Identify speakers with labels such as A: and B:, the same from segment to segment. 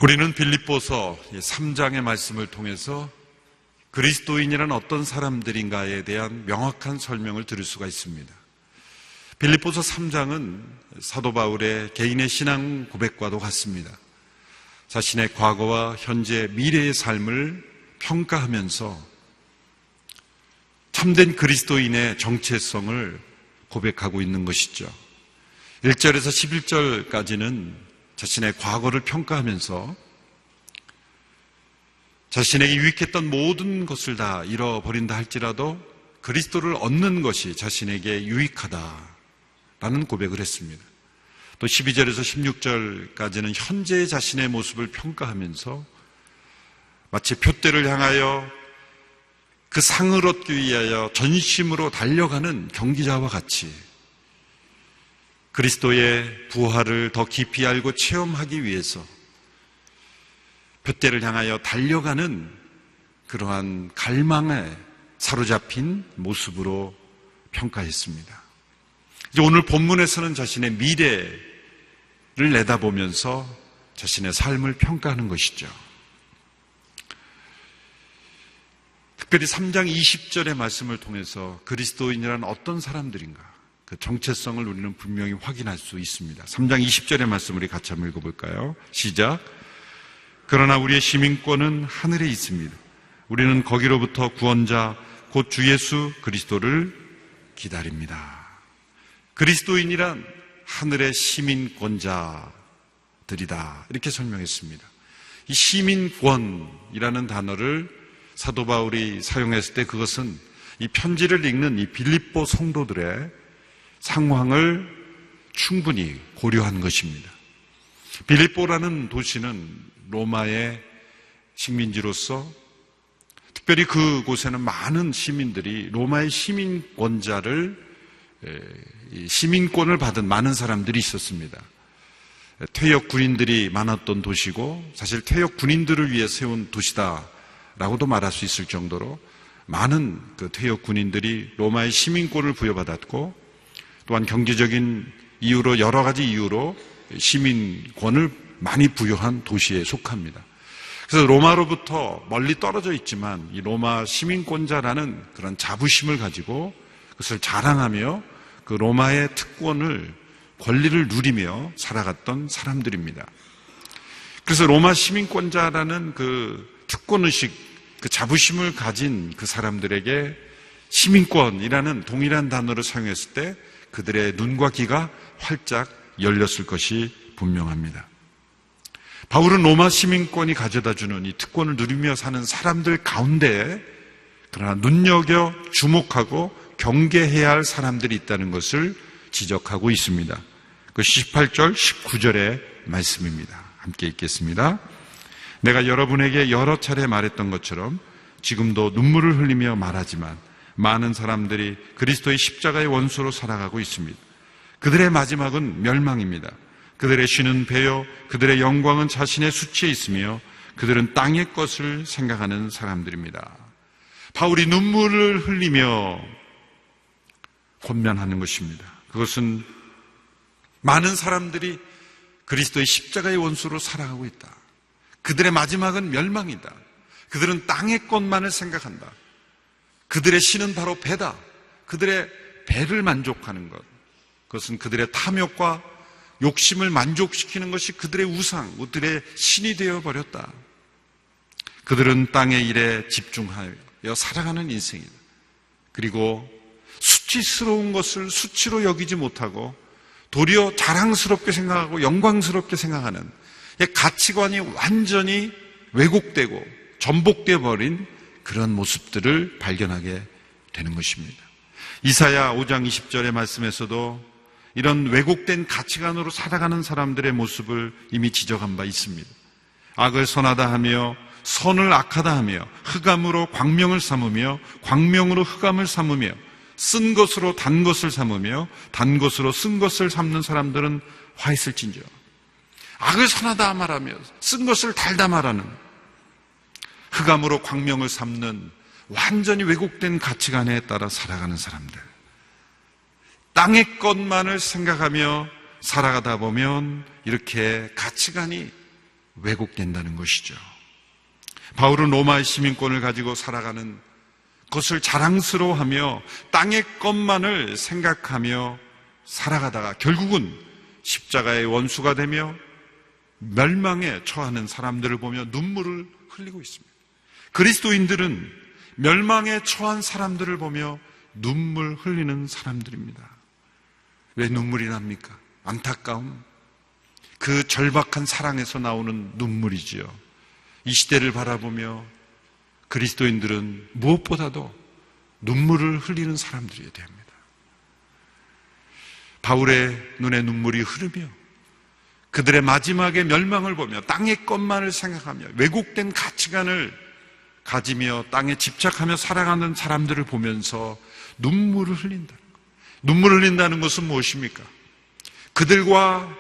A: 우리는 빌립보서 3장의 말씀을 통해서 그리스도인이란 어떤 사람들인가에 대한 명확한 설명을 들을 수가 있습니다. 빌립보서 3장은 사도 바울의 개인의 신앙 고백과도 같습니다. 자신의 과거와 현재, 미래의 삶을 평가하면서 참된 그리스도인의 정체성을 고백하고 있는 것이죠. 1절에서 11절까지는 자신의 과거를 평가하면서 자신에게 유익했던 모든 것을 다 잃어버린다 할지라도 그리스도를 얻는 것이 자신에게 유익하다라는 고백을 했습니다. 또 12절에서 16절까지는 현재의 자신의 모습을 평가하면서 마치 표대를 향하여 그 상을 얻기 위하여 전심으로 달려가는 경기자와 같이 그리스도의 부활을 더 깊이 알고 체험하기 위해서 표대를 향하여 달려가는 그러한 갈망에 사로잡힌 모습으로 평가했습니다. 이제 오늘 본문에서는 자신의 미래를 내다보면서 자신의 삶을 평가하는 것이죠. 특별히 3장 20절의 말씀을 통해서 그리스도인이란 어떤 사람들인가, 그 정체성을 우리는 분명히 확인할 수 있습니다. 3장 20절의 말씀 우리 같이 한번 읽어볼까요? 시작. 그러나 우리의 시민권은 하늘에 있습니다. 우리는 거기로부터 구원자 곧 주 예수 그리스도를 기다립니다. 그리스도인이란 하늘의 시민권자들이다, 이렇게 설명했습니다. 이 시민권이라는 단어를 사도 바울이 사용했을 때 그것은 이 편지를 읽는 이 빌립보 성도들의 상황을 충분히 고려한 것입니다. 빌립보라는 도시는 로마의 식민지로서 특별히 그곳에는 많은 시민들이 로마의 시민권자를 시민권을 받은 많은 사람들이 있었습니다. 퇴역 군인들이 많았던 도시고 사실 퇴역 군인들을 위해 세운 도시다라고도 말할 수 있을 정도로 많은 그 퇴역 군인들이 로마의 시민권을 부여받았고 또한 경제적인 이유로 여러 가지 이유로 시민권을 많이 부여한 도시에 속합니다. 그래서 로마로부터 멀리 떨어져 있지만 이 로마 시민권자라는 그런 자부심을 가지고 그것을 자랑하며 그 로마의 특권을, 권리를 누리며 살아갔던 사람들입니다. 그래서 로마 시민권자라는 그 특권의식, 그 자부심을 가진 그 사람들에게 시민권이라는 동일한 단어를 사용했을 때 그들의 눈과 귀가 활짝 열렸을 것이 분명합니다. 바울은 로마 시민권이 가져다주는 이 특권을 누리며 사는 사람들 가운데 그러나 눈여겨 주목하고 경계해야 할 사람들이 있다는 것을 지적하고 있습니다. 그 18절, 19절의 말씀입니다. 함께 읽겠습니다. 내가 여러분에게 여러 차례 말했던 것처럼 지금도 눈물을 흘리며 말하지만 많은 사람들이 그리스도의 십자가의 원수로 살아가고 있습니다. 그들의 마지막은 멸망입니다. 그들의 쉬는 배요, 그들의 영광은 자신의 수치에 있으며 그들은 땅의 것을 생각하는 사람들입니다. 바울이 눈물을 흘리며 권면하는 것입니다. 그것은 많은 사람들이 그리스도의 십자가의 원수로 살아가고 있다. 그들의 마지막은 멸망이다. 그들은 땅의 것만을 생각한다. 그들의 신은 바로 배다. 그들의 배를 만족하는 것. 그것은 그들의 탐욕과 욕심을 만족시키는 것이 그들의 우상, 그들의 신이 되어버렸다. 그들은 땅의 일에 집중하여 살아가는 인생이다. 그리고 수치스러운 것을 수치로 여기지 못하고 도리어 자랑스럽게 생각하고 영광스럽게 생각하는 가치관이 완전히 왜곡되고 전복되어 버린 그런 모습들을 발견하게 되는 것입니다. 이사야 5장 20절의 말씀에서도 이런 왜곡된 가치관으로 살아가는 사람들의 모습을 이미 지적한 바 있습니다. 악을 선하다 하며 선을 악하다 하며 흑암으로 광명을 삼으며 광명으로 흑암을 삼으며 쓴 것으로 단 것을 삼으며 단 것으로 쓴 것을 삼는 사람들은 화 있을진저. 악을 선하다 말하며 쓴 것을 달다 말하는 흑암으로 광명을 삼는 완전히 왜곡된 가치관에 따라 살아가는 사람들. 땅의 것만을 생각하며 살아가다 보면 이렇게 가치관이 왜곡된다는 것이죠. 바울은 로마의 시민권을 가지고 살아가는 그것을 자랑스러워하며 땅의 것만을 생각하며 살아가다가 결국은 십자가의 원수가 되며 멸망에 처하는 사람들을 보며 눈물을 흘리고 있습니다. 그리스도인들은 멸망에 처한 사람들을 보며 눈물 흘리는 사람들입니다. 왜 눈물이 납니까? 안타까움, 그 절박한 사랑에서 나오는 눈물이지요. 이 시대를 바라보며 그리스도인들은 무엇보다도 눈물을 흘리는 사람들이어야 됩니다. 바울의 눈에 눈물이 흐르며 그들의 마지막의 멸망을 보며 땅의 것만을 생각하며 왜곡된 가치관을 가지며 땅에 집착하며 살아가는 사람들을 보면서 눈물을 흘린다는 것. 눈물을 흘린다는 것은 무엇입니까? 그들과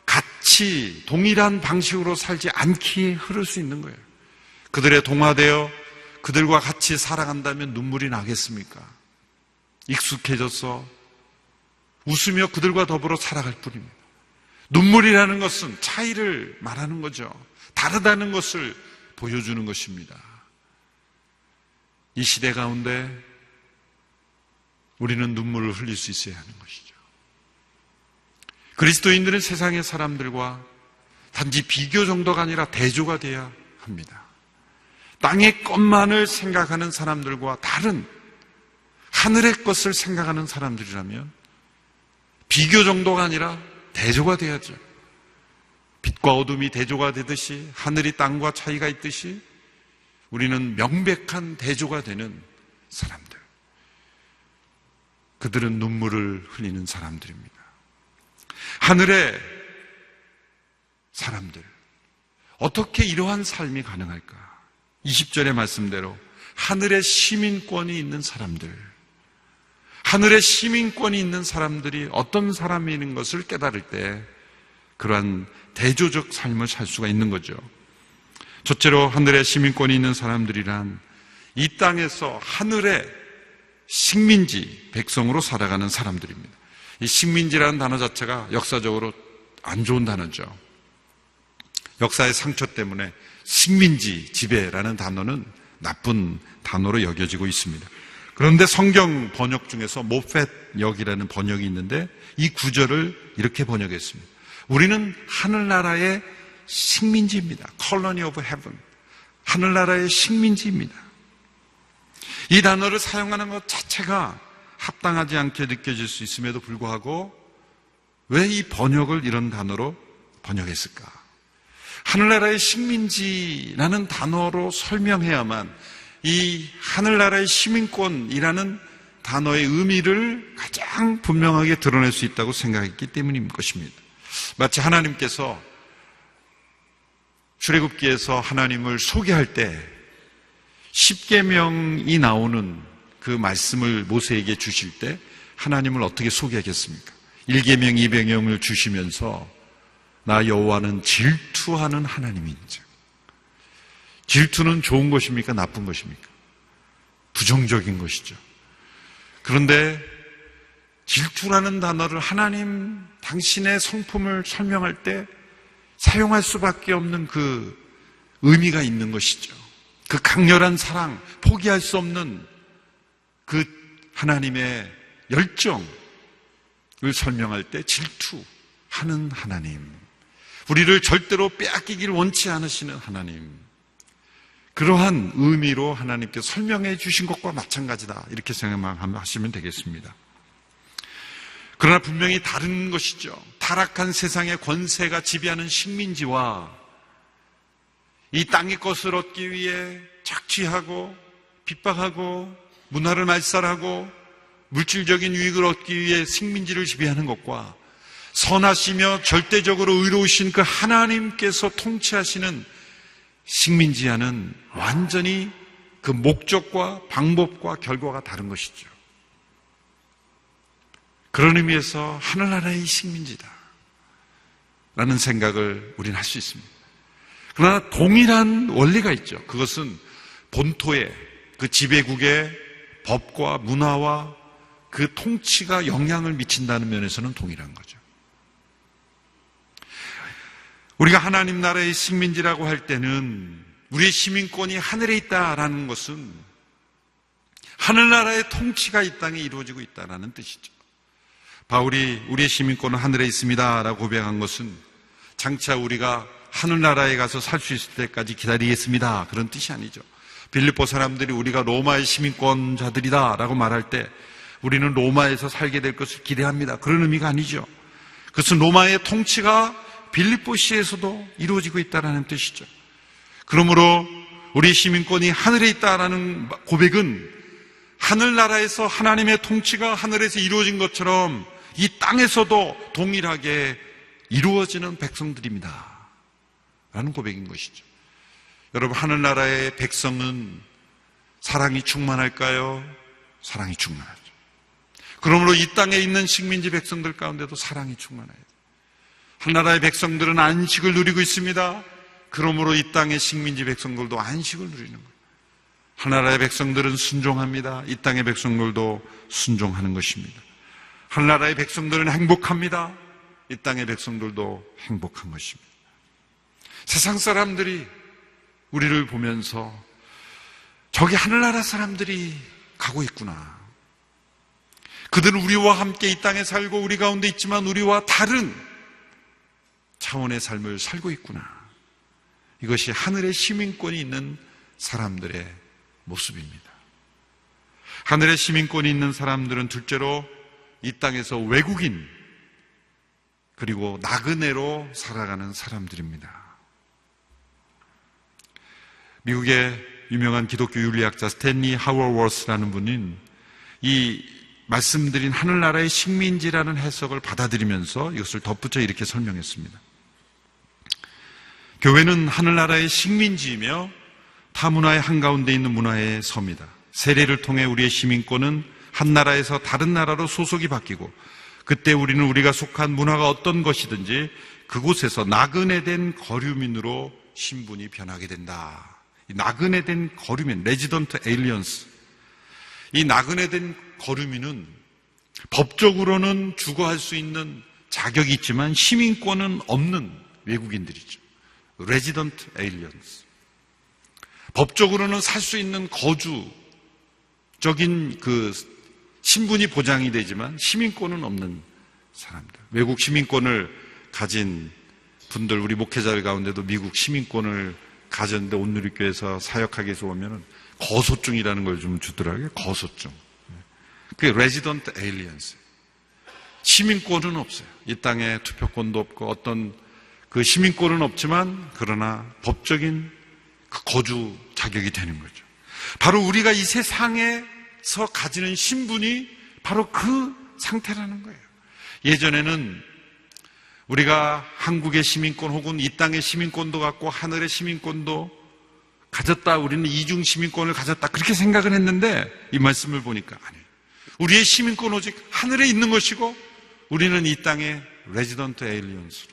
A: 같이 동일한 방식으로 살지 않기에 흐를 수 있는 거예요. 그들의 동화되어 그들과 같이 살아간다면 눈물이 나겠습니까? 익숙해져서 웃으며 그들과 더불어 살아갈 뿐입니다. 눈물이라는 것은 차이를 말하는 거죠. 다르다는 것을 보여주는 것입니다. 이 시대 가운데 우리는 눈물을 흘릴 수 있어야 하는 것이죠. 그리스도인들은 세상의 사람들과 단지 비교 정도가 아니라 대조가 되어야 합니다. 땅의 것만을 생각하는 사람들과 다른 하늘의 것을 생각하는 사람들이라면 비교 정도가 아니라 대조가 돼야죠. 빛과 어둠이 대조가 되듯이 하늘이 땅과 차이가 있듯이 우리는 명백한 대조가 되는 사람들. 그들은 눈물을 흘리는 사람들입니다. 하늘의 사람들, 어떻게 이러한 삶이 가능할까? 20절의 말씀대로 하늘의 시민권이 있는 사람들, 하늘의 시민권이 있는 사람들이 어떤 사람인 것을 깨달을 때 그러한 대조적 삶을 살 수가 있는 거죠. 첫째로 하늘의 시민권이 있는 사람들이란 이 땅에서 하늘의 식민지, 백성으로 살아가는 사람들입니다. 이 식민지라는 단어 자체가 역사적으로 안 좋은 단어죠. 역사의 상처 때문에 식민지, 지배라는 단어는 나쁜 단어로 여겨지고 있습니다. 그런데 성경 번역 중에서 모펫역이라는 번역이 있는데 이 구절을 이렇게 번역했습니다. 우리는 하늘나라의 식민지입니다. Colony of Heaven. 하늘나라의 식민지입니다. 이 단어를 사용하는 것 자체가 합당하지 않게 느껴질 수 있음에도 불구하고 왜 이 번역을 이런 단어로 번역했을까? 하늘나라의 식민지라는 단어로 설명해야만 이 하늘나라의 시민권이라는 단어의 의미를 가장 분명하게 드러낼 수 있다고 생각했기 때문인 것입니다. 마치 하나님께서 출애굽기에서 하나님을 소개할 때 십계명이 나오는 그 말씀을 모세에게 주실 때 하나님을 어떻게 소개하겠습니까? 1계명, 2계명을 주시면서 나 여호와는 질투하는 하나님인지. 질투는 좋은 것입니까? 나쁜 것입니까? 부정적인 것이죠. 그런데 질투라는 단어를 하나님 당신의 성품을 설명할 때 사용할 수밖에 없는 그 의미가 있는 것이죠. 그 강렬한 사랑, 포기할 수 없는 그 하나님의 열정을 설명할 때 질투하는 하나님, 우리를 절대로 빼앗기길 원치 않으시는 하나님, 그러한 의미로 하나님께 설명해 주신 것과 마찬가지다, 이렇게 생각하시면 되겠습니다. 그러나 분명히 다른 것이죠. 타락한 세상의 권세가 지배하는 식민지와 이 땅의 것을 얻기 위해 착취하고 핍박하고 문화를 말살하고 물질적인 유익을 얻기 위해 식민지를 지배하는 것과 선하시며 절대적으로 의로우신 그 하나님께서 통치하시는 식민지와는 완전히 그 목적과 방법과 결과가 다른 것이죠. 그런 의미에서 하늘나라의 식민지다 라는 생각을 우리는 할 수 있습니다. 그러나 동일한 원리가 있죠. 그것은 본토의 그 지배국의 법과 문화와 그 통치가 영향을 미친다는 면에서는 동일한 거죠. 우리가 하나님 나라의 식민지라고 할 때는 우리의 시민권이 하늘에 있다라는 것은 하늘나라의 통치가 이 땅에 이루어지고 있다는 뜻이죠. 바울이 우리의 시민권은 하늘에 있습니다라고 고백한 것은 장차 우리가 하늘나라에 가서 살 수 있을 때까지 기다리겠습니다, 그런 뜻이 아니죠. 빌립보 사람들이 우리가 로마의 시민권자들이다라고 말할 때 우리는 로마에서 살게 될 것을 기대합니다, 그런 의미가 아니죠. 그것은 로마의 통치가 빌립보시에서도 이루어지고 있다는 뜻이죠. 그러므로 우리 시민권이 하늘에 있다라는 고백은 하늘나라에서 하나님의 통치가 하늘에서 이루어진 것처럼 이 땅에서도 동일하게 이루어지는 백성들입니다 라는 고백인 것이죠. 여러분, 하늘나라의 백성은 사랑이 충만할까요? 사랑이 충만하죠. 그러므로 이 땅에 있는 식민지 백성들 가운데도 사랑이 충만해야 돼요. 하늘나라의 백성들은 안식을 누리고 있습니다. 그러므로 이 땅의 식민지 백성들도 안식을 누리는 거예요. 하늘나라의 백성들은 순종합니다. 이 땅의 백성들도 순종하는 것입니다. 하늘나라의 백성들은 행복합니다. 이 땅의 백성들도 행복한 것입니다. 세상 사람들이 우리를 보면서 저기 하늘나라 사람들이 가고 있구나. 그들은 우리와 함께 이 땅에 살고 우리 가운데 있지만 우리와 다른 차원의 삶을 살고 있구나. 이것이 하늘의 시민권이 있는 사람들의 모습입니다. 하늘의 시민권이 있는 사람들은 둘째로 이 땅에서 외국인 그리고 나그네로 살아가는 사람들입니다. 미국의 유명한 기독교 윤리학자 스탠리 하워워스라는 분은 이 말씀드린 하늘나라의 식민지라는 해석을 받아들이면서 이것을 덧붙여 이렇게 설명했습니다. 교회는 하늘나라의 식민지이며 타문화의 한가운데 있는 문화의 섬이다. 세례를 통해 우리의 시민권은 한 나라에서 다른 나라로 소속이 바뀌고 그때 우리는 우리가 속한 문화가 어떤 것이든지 그곳에서 나그네된 거류민으로 신분이 변하게 된다. 이 나그네된 거류민, 레지던트 에일리언스. 이 나그네된 거류민은 법적으로는 주거할 수 있는 자격이 있지만 시민권은 없는 외국인들이죠. 레지던트 에일리언스. 법적으로는 살 수 있는 거주적인 그 신분이 보장이 되지만 시민권은 없는 사람들. 외국 시민권을 가진 분들, 우리 목회자들 가운데도 미국 시민권을 가졌는데 온누리교회에서 사역하기 위해서 오면은 거소증이라는 걸 좀 주더라고요. 거소증. 그게 레지던트 에일리언스. 시민권은 없어요. 이 땅에 투표권도 없고 어떤 그 시민권은 없지만 그러나 법적인 그 거주 자격이 되는 거죠. 바로 우리가 이 세상에서 가지는 신분이 바로 그 상태라는 거예요. 예전에는 우리가 한국의 시민권 혹은 이 땅의 시민권도 갖고 하늘의 시민권도 가졌다. 우리는 이중 시민권을 가졌다. 그렇게 생각을 했는데 이 말씀을 보니까 아니에요. 우리의 시민권 오직 하늘에 있는 것이고 우리는 이 땅의 레지던트 에일리언스로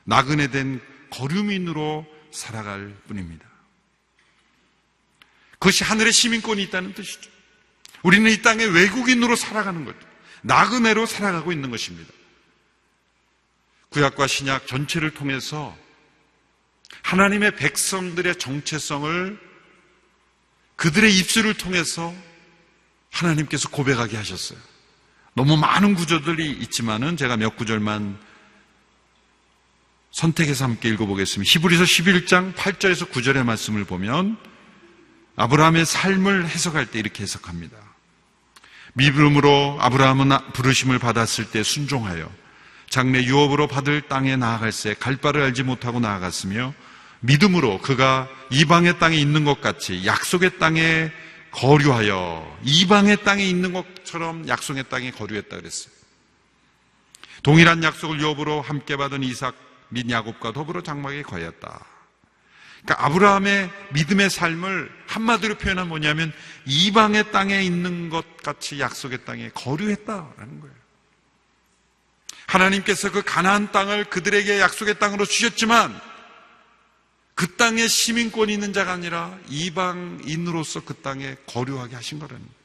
A: 나그네된 거류민으로 살아갈 뿐입니다. 그것이 하늘의 시민권이 있다는 뜻이죠. 우리는 이 땅의 외국인으로 살아가는 거죠. 나그네로 살아가고 있는 것입니다. 구약과 신약 전체를 통해서 하나님의 백성들의 정체성을 그들의 입술을 통해서 하나님께서 고백하게 하셨어요. 너무 많은 구절들이 있지만은 제가 몇 구절만 선택해서 함께 읽어보겠습니다. 히브리서 11장 8절에서 9절의 말씀을 보면 아브라함의 삶을 해석할 때 이렇게 해석합니다. 믿음으로 아브라함은 부르심을 받았을 때 순종하여 장래 유업으로 받을 땅에 나아갈새 갈 바를 알지 못하고 나아갔으며 믿음으로 그가 이방의 땅에 있는 것 같이 약속의 땅에 거류하여 이방의 땅에 있는 것처럼 약속의 땅에 거류했다 그랬어요. 동일한 약속을 유업으로 함께 받은 이삭 및 야곱과 더불어 장막에 거하였다. 그러니까 아브라함의 믿음의 삶을 한마디로 표현하면 뭐냐면 이방의 땅에 있는 것 같이 약속의 땅에 거류했다라는 거예요. 하나님께서 그 가나안 땅을 그들에게 약속의 땅으로 주셨지만 그 땅에 시민권이 있는 자가 아니라 이방인으로서 그 땅에 거류하게 하신 거라는 거예요.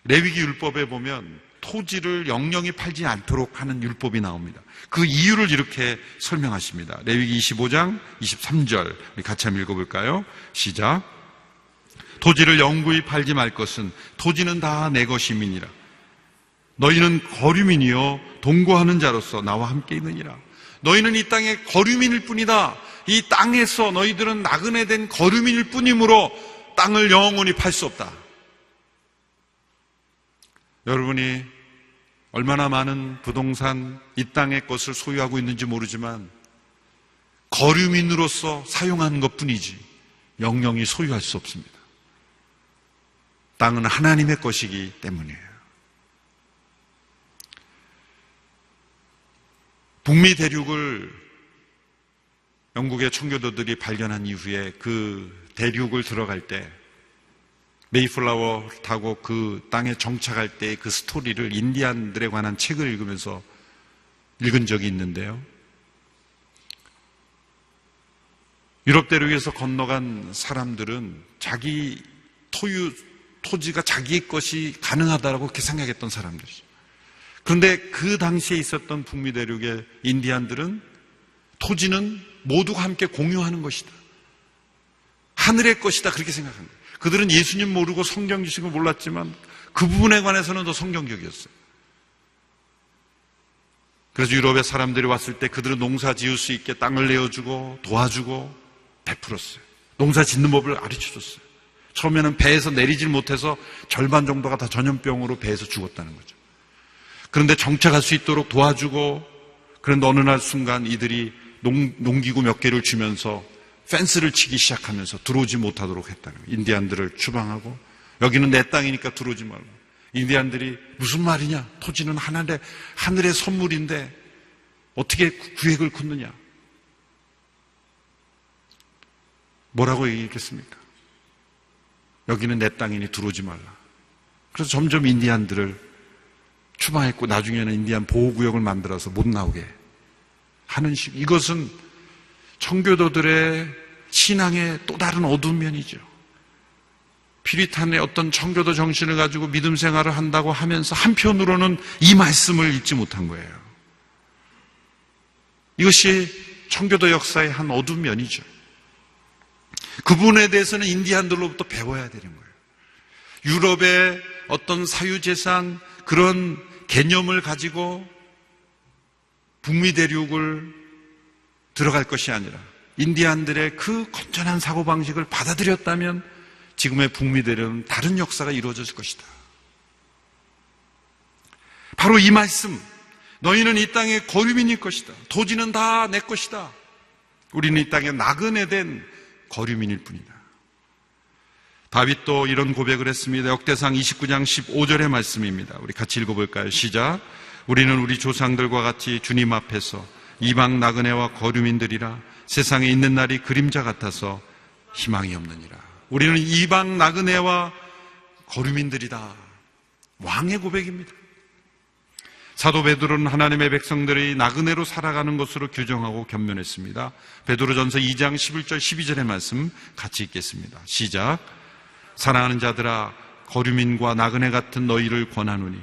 A: 레위기 율법에 보면 토지를 영영이 팔지 않도록 하는 율법이 나옵니다. 그 이유를 이렇게 설명하십니다. 레위기 25장 23절 같이 한번 읽어볼까요? 시작. 토지를 영구히 팔지 말 것은 토지는 다 내 것임이니라. 너희는 거류민이요 동거하는 자로서 나와 함께 있느니라. 너희는 이 땅의 거류민일 뿐이다. 이 땅에서 너희들은 나그네 된 거류민일 뿐이므로 땅을 영원히 팔 수 없다. 여러분이 얼마나 많은 부동산 이 땅의 것을 소유하고 있는지 모르지만 거류민으로서 사용하는 것뿐이지 영영이 소유할 수 없습니다. 땅은 하나님의 것이기 때문이에요. 북미 대륙을 영국의 청교도들이 발견한 이후에 그 대륙을 들어갈 때 메이플라워 타고 그 땅에 정착할 때 그 스토리를 인디안들에 관한 책을 읽으면서 읽은 적이 있는데요. 유럽 대륙에서 건너간 사람들은 자기 토지가 자기의 것이 가능하다고 그렇게 생각했던 사람들이죠. 그런데 그 당시에 있었던 북미 대륙의 인디안들은 토지는 모두가 함께 공유하는 것이다. 하늘의 것이다. 그렇게 생각한 거예요. 그들은 예수님 모르고 성경 지식을 몰랐지만 그 부분에 관해서는 더 성경적이었어요. 그래서 유럽의 사람들이 왔을 때 그들은 농사 지을 수 있게 땅을 내어주고 도와주고 베풀었어요. 농사 짓는 법을 가르쳐줬어요. 처음에는 배에서 내리질 못해서 절반 정도가 다 전염병으로 배에서 죽었다는 거죠. 그런데 정착할 수 있도록 도와주고, 그런데 어느 날 순간 이들이 농기구 몇 개를 주면서 펜스를 치기 시작하면서 들어오지 못하도록 했다는 거예요. 인디안들을 추방하고, 여기는 내 땅이니까 들어오지 말고. 인디안들이 무슨 말이냐? 토지는 하늘의 선물인데 어떻게 구획을 긋느냐? 뭐라고 얘기했겠습니까? 여기는 내 땅이니 들어오지 말라. 그래서 점점 인디안들을 추방했고 나중에는 인디안 보호구역을 만들어서 못 나오게 하는 식. 이것은 청교도들의 신앙의 또 다른 어두운 면이죠. 피리탄의 어떤 청교도 정신을 가지고 믿음 생활을 한다고 하면서 한편으로는 이 말씀을 읽지 못한 거예요. 이것이 청교도 역사의 한 어두운 면이죠. 그 부분에 대해서는 인디안들로부터 배워야 되는 거예요. 유럽의 어떤 사유재산 그런 개념을 가지고 북미 대륙을 들어갈 것이 아니라 인디안들의 그 건전한 사고방식을 받아들였다면 지금의 북미 대륙은 다른 역사가 이루어졌을 것이다. 바로 이 말씀, 너희는 이 땅의 거류민일 것이다. 토지는 다 내 것이다. 우리는 이 땅에 나그네 된 거류민일 뿐이다. 다윗도 이런 고백을 했습니다. 역대상 29장 15절의 말씀입니다. 우리 같이 읽어볼까요? 시작. 우리는 우리 조상들과 같이 주님 앞에서 이방 나그네와 거류민들이라 세상에 있는 날이 그림자 같아서 희망이 없느니라. 우리는 이방 나그네와 거류민들이다. 왕의 고백입니다. 사도 베드로는 하나님의 백성들이 나그네로 살아가는 것으로 규정하고 견면했습니다. 베드로전서 2장 11절 12절의 말씀 같이 읽겠습니다. 시작. 사랑하는 자들아, 거류민과 나그네 같은 너희를 권하노니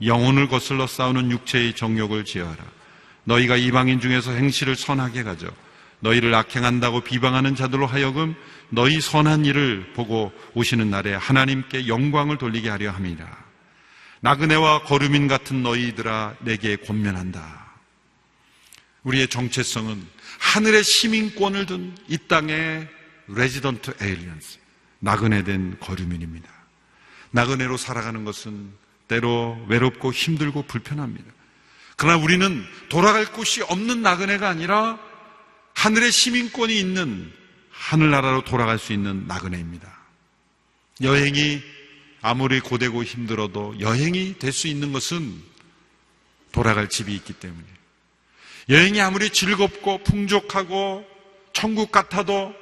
A: 영혼을 거슬러 싸우는 육체의 정욕을 제어하라. 너희가 이방인 중에서 행실을 선하게 가져 너희를 악행한다고 비방하는 자들로 하여금 너희 선한 일을 보고 오시는 날에 하나님께 영광을 돌리게 하려 함이라. 나그네와 거류민 같은 너희들아 내게 권면한다. 우리의 정체성은 하늘의 시민권을 둔 이 땅의 레지던트 에일리언스, 나그네 된 거류민입니다. 나그네로 살아가는 것은 때로 외롭고 힘들고 불편합니다. 그러나 우리는 돌아갈 곳이 없는 나그네가 아니라 하늘의 시민권이 있는 하늘나라로 돌아갈 수 있는 나그네입니다. 여행이 아무리 고되고 힘들어도 여행이 될 수 있는 것은 돌아갈 집이 있기 때문에, 여행이 아무리 즐겁고 풍족하고 천국 같아도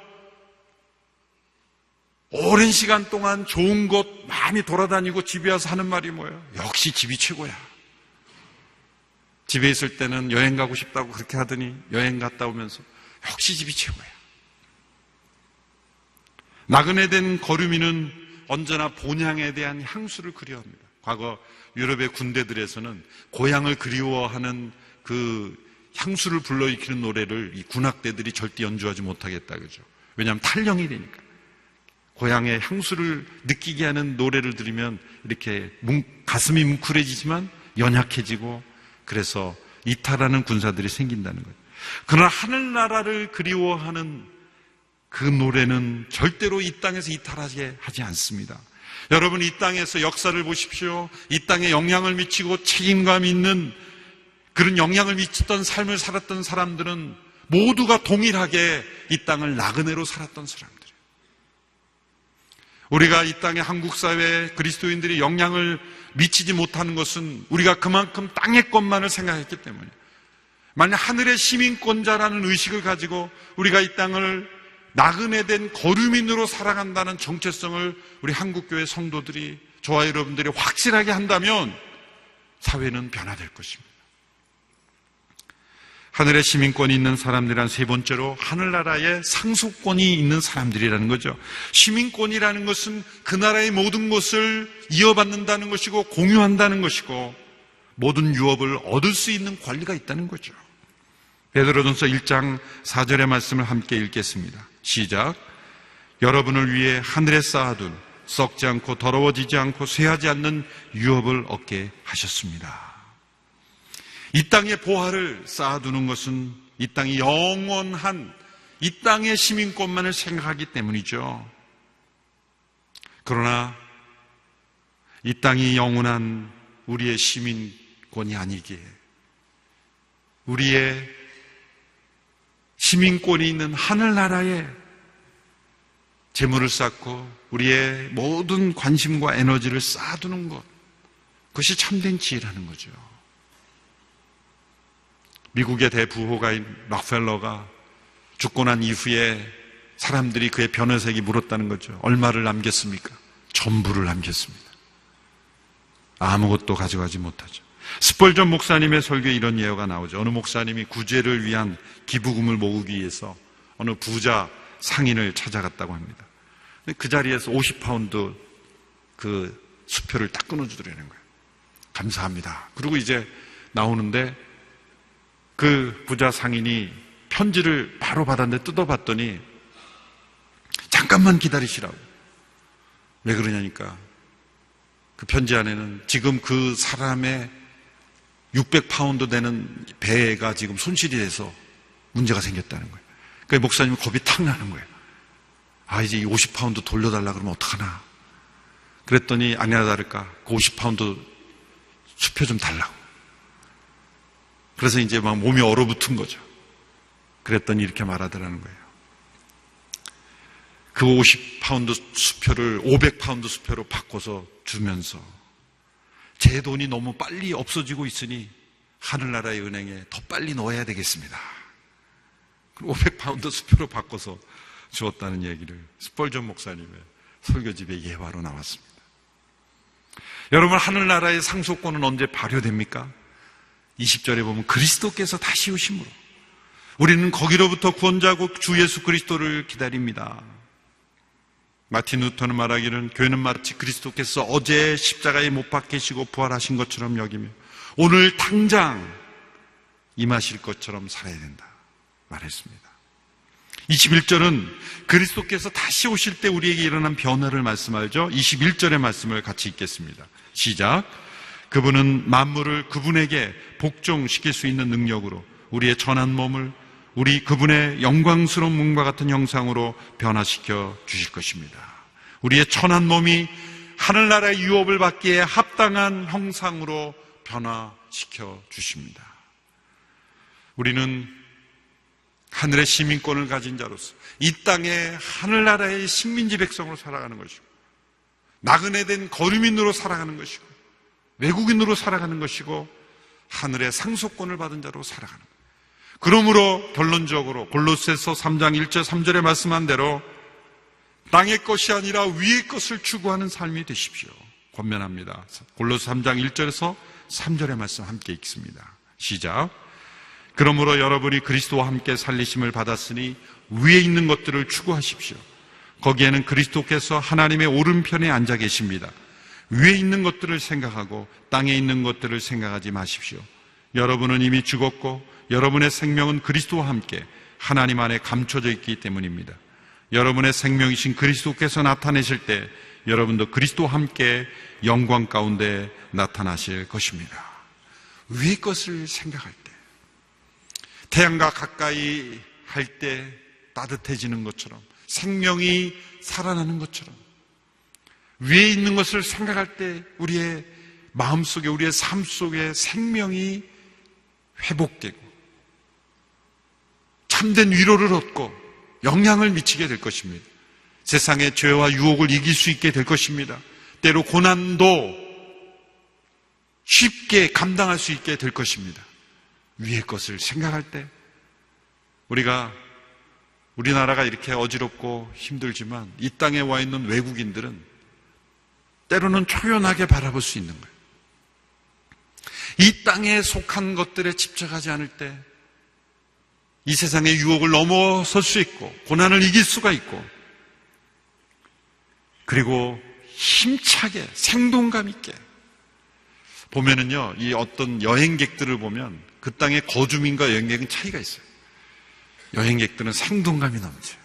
A: 오랜 시간 동안 좋은 곳 많이 돌아다니고 집에 와서 하는 말이 뭐예요? 역시 집이 최고야. 집에 있을 때는 여행 가고 싶다고 그렇게 하더니 여행 갔다 오면서 역시 집이 최고야. 나그네 된 거류민은 언제나 본향에 대한 향수를 그리워합니다. 과거 유럽의 군대들에서는 고향을 그리워하는 그 향수를 불러일으키는 노래를 이 군악대들이 절대 연주하지 못하겠다, 그죠? 왜냐하면 탈령이 되니까. 고향의 향수를 느끼게 하는 노래를 들으면 이렇게 가슴이 뭉클해지지만 연약해지고, 그래서 이탈하는 군사들이 생긴다는 거예요. 그러나 하늘나라를 그리워하는 그 노래는 절대로 이 땅에서 이탈하게 하지 않습니다. 여러분, 이 땅에서 역사를 보십시오. 이 땅에 영향을 미치고 책임감 있는 그런 영향을 미쳤던 삶을 살았던 사람들은 모두가 동일하게 이 땅을 나그네로 살았던 사람들이에요. 우리가 이 땅의 한국 사회에 그리스도인들이 영향을 미치지 못하는 것은 우리가 그만큼 땅의 것만을 생각했기 때문이에요. 만약 하늘의 시민권자라는 의식을 가지고 우리가 이 땅을 나그네된 거류민으로 살아간다는 정체성을 우리 한국교회 성도들이, 저와 여러분들이 확실하게 한다면 사회는 변화될 것입니다. 하늘의 시민권이 있는 사람들이란 세 번째로 하늘나라의 상속권이 있는 사람들이라는 거죠. 시민권이라는 것은 그 나라의 모든 것을 이어받는다는 것이고 공유한다는 것이고 모든 유업을 얻을 수 있는 권리가 있다는 거죠. 베드로전서 1장 4절의 말씀을 함께 읽겠습니다. 시작. 여러분을 위해 하늘에 쌓아둔 썩지 않고 더러워지지 않고 쇠하지 않는 유업을 얻게 하셨습니다. 이 땅의 보화를 쌓아두는 것은 이 땅이 영원한 이 땅의 시민권만을 생각하기 때문이죠. 그러나 이 땅이 영원한 우리의 시민권이 아니기에 우리의 시민권이 있는 하늘나라에 재물을 쌓고 우리의 모든 관심과 에너지를 쌓아두는 것, 그것이 참된 지혜라는 거죠. 미국의 대부호가인 록펠러가 죽고 난 이후에 사람들이 그의 변호사에게 물었다는 거죠. 얼마를 남겼습니까? 전부를 남겼습니다. 아무것도 가져가지 못하죠. 스펄전 목사님의 설교에 이런 예화가 나오죠. 어느 목사님이 구제를 위한 기부금을 모으기 위해서 어느 부자 상인을 찾아갔다고 합니다. 그 자리에서 50파운드 그 수표를 딱 끊어주더라는 거예요. 감사합니다. 그리고 이제 나오는데 그 부자 상인이 편지를 바로 받았는데 뜯어봤더니 잠깐만 기다리시라고. 왜 그러냐니까 그 편지 안에는 지금 그 사람의 600파운드 되는 배가 지금 손실이 돼서 문제가 생겼다는 거예요. 그러니까 목사님은 겁이 탁 나는 거예요. 아, 이제 이 50파운드 돌려달라 그러면 어떡하나. 그랬더니 아니나 다를까 그 50파운드 수표 좀 달라고. 그래서 이제 막 몸이 얼어붙은 거죠. 그랬더니 이렇게 말하더라는 거예요. 그 50파운드 수표를 500파운드 수표로 바꿔서 주면서 제 돈이 너무 빨리 없어지고 있으니 하늘나라의 은행에 더 빨리 넣어야 되겠습니다. 500파운드 수표로 바꿔서 주었다는 얘기를 스펄전 목사님의 설교집의 예화로 나왔습니다. 여러분, 하늘나라의 상속권은 언제 발효됩니까? 20절에 보면 그리스도께서 다시 오심으로 우리는 거기로부터 구원자고 주 예수 그리스도를 기다립니다. 마틴 루터는 말하기를 교회는 마치 그리스도께서 어제 십자가에 못 박히시고 부활하신 것처럼 여기며 오늘 당장 임하실 것처럼 살아야 된다 말했습니다. 21절은 그리스도께서 다시 오실 때 우리에게 일어난 변화를 말씀하죠. 21절의 말씀을 같이 읽겠습니다. 시작. 그분은 만물을 그분에게 복종시킬 수 있는 능력으로 우리의 천한 몸을 우리 그분의 영광스러운 몸과 같은 형상으로 변화시켜 주실 것입니다. 우리의 천한 몸이 하늘나라의 유업을 받기에 합당한 형상으로 변화시켜 주십니다. 우리는 하늘의 시민권을 가진 자로서 이 땅의 하늘나라의 식민지 백성으로 살아가는 것이고 나그네된 거류민으로 살아가는 것이고 외국인으로 살아가는 것이고 하늘의 상속권을 받은 자로 살아가는 것. 그러므로 결론적으로 골로새서 3장 1절 3절에 말씀한 대로 땅의 것이 아니라 위의 것을 추구하는 삶이 되십시오. 권면합니다. 골로새 3장 1절에서 3절의 말씀 함께 읽습니다. 시작. 그러므로 여러분이 그리스도와 함께 살리심을 받았으니 위에 있는 것들을 추구하십시오. 거기에는 그리스도께서 하나님의 오른편에 앉아 계십니다. 위에 있는 것들을 생각하고 땅에 있는 것들을 생각하지 마십시오. 여러분은 이미 죽었고 여러분의 생명은 그리스도와 함께 하나님 안에 감춰져 있기 때문입니다. 여러분의 생명이신 그리스도께서 나타내실 때 여러분도 그리스도와 함께 영광 가운데 나타나실 것입니다. 위의 것을 생각할 때, 태양과 가까이 할 때 따뜻해지는 것처럼, 생명이 살아나는 것처럼, 위에 있는 것을 생각할 때 우리의 마음속에, 우리의 삶 속에 생명이 회복되고 참된 위로를 얻고 영향을 미치게 될 것입니다. 세상의 죄와 유혹을 이길 수 있게 될 것입니다. 때로 고난도 쉽게 감당할 수 있게 될 것입니다. 위의 것을 생각할 때 우리나라가 이렇게 어지럽고 힘들지만 이 땅에 와 있는 외국인들은 때로는 초연하게 바라볼 수 있는 거예요. 이 땅에 속한 것들에 집착하지 않을 때 이 세상의 유혹을 넘어설 수 있고 고난을 이길 수가 있고, 그리고 힘차게 생동감 있게 보면은요, 이 어떤 여행객들을 보면 그 땅의 거주민과 여행객은 차이가 있어요. 여행객들은 생동감이 넘쳐요.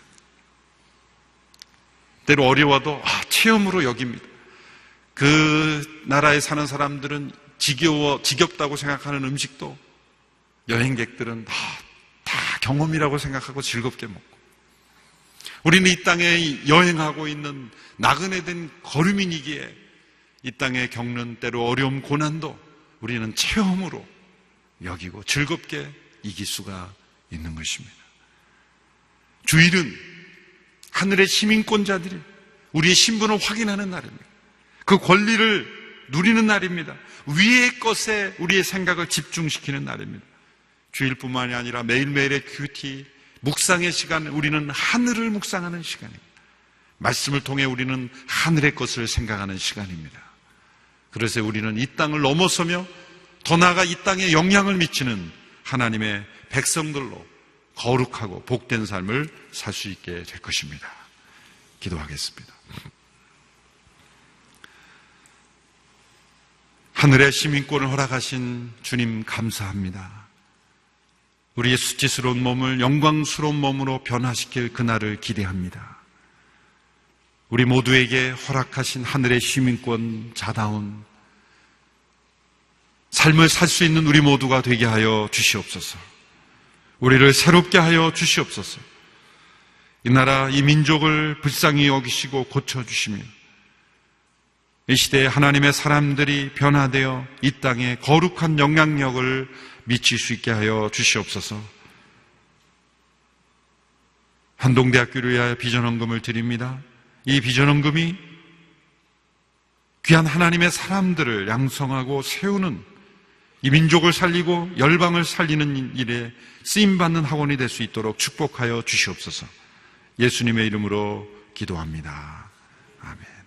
A: 때로 어려워도 체험으로 여깁니다. 그 나라에 사는 사람들은 지겹다고 생각하는 음식도 여행객들은 다 경험이라고 생각하고 즐겁게 먹고, 우리는 이 땅에 여행하고 있는 나그네 된 거류민이기에 이 땅에 겪는 때로 어려움, 고난도 우리는 체험으로 여기고 즐겁게 이길 수가 있는 것입니다. 주일은 하늘의 시민권자들이 우리의 신분을 확인하는 날입니다. 그 권리를 누리는 날입니다. 위의 것에 우리의 생각을 집중시키는 날입니다. 주일뿐만이 아니라 매일매일의 큐티, 묵상의 시간, 우리는 하늘을 묵상하는 시간입니다. 말씀을 통해 우리는 하늘의 것을 생각하는 시간입니다. 그래서 우리는 이 땅을 넘어서며 더 나아가 이 땅에 영향을 미치는 하나님의 백성들로 거룩하고 복된 삶을 살 수 있게 될 것입니다. 기도하겠습니다. 하늘의 시민권을 허락하신 주님 감사합니다. 우리의 수치스러운 몸을 영광스러운 몸으로 변화시킬 그날을 기대합니다. 우리 모두에게 허락하신 하늘의 시민권 자다운 삶을 살 수 있는 우리 모두가 되게 하여 주시옵소서. 우리를 새롭게 하여 주시옵소서. 이 나라, 이 민족을 불쌍히 여기시고 고쳐주시며 이 시대에 하나님의 사람들이 변화되어 이 땅에 거룩한 영향력을 미칠 수 있게 하여 주시옵소서. 한동대학교를 위하여 비전헌금을 드립니다. 이 비전헌금이 귀한 하나님의 사람들을 양성하고 세우는, 이 민족을 살리고 열방을 살리는 일에 쓰임받는 학원이 될 수 있도록 축복하여 주시옵소서. 예수님의 이름으로 기도합니다. 아멘.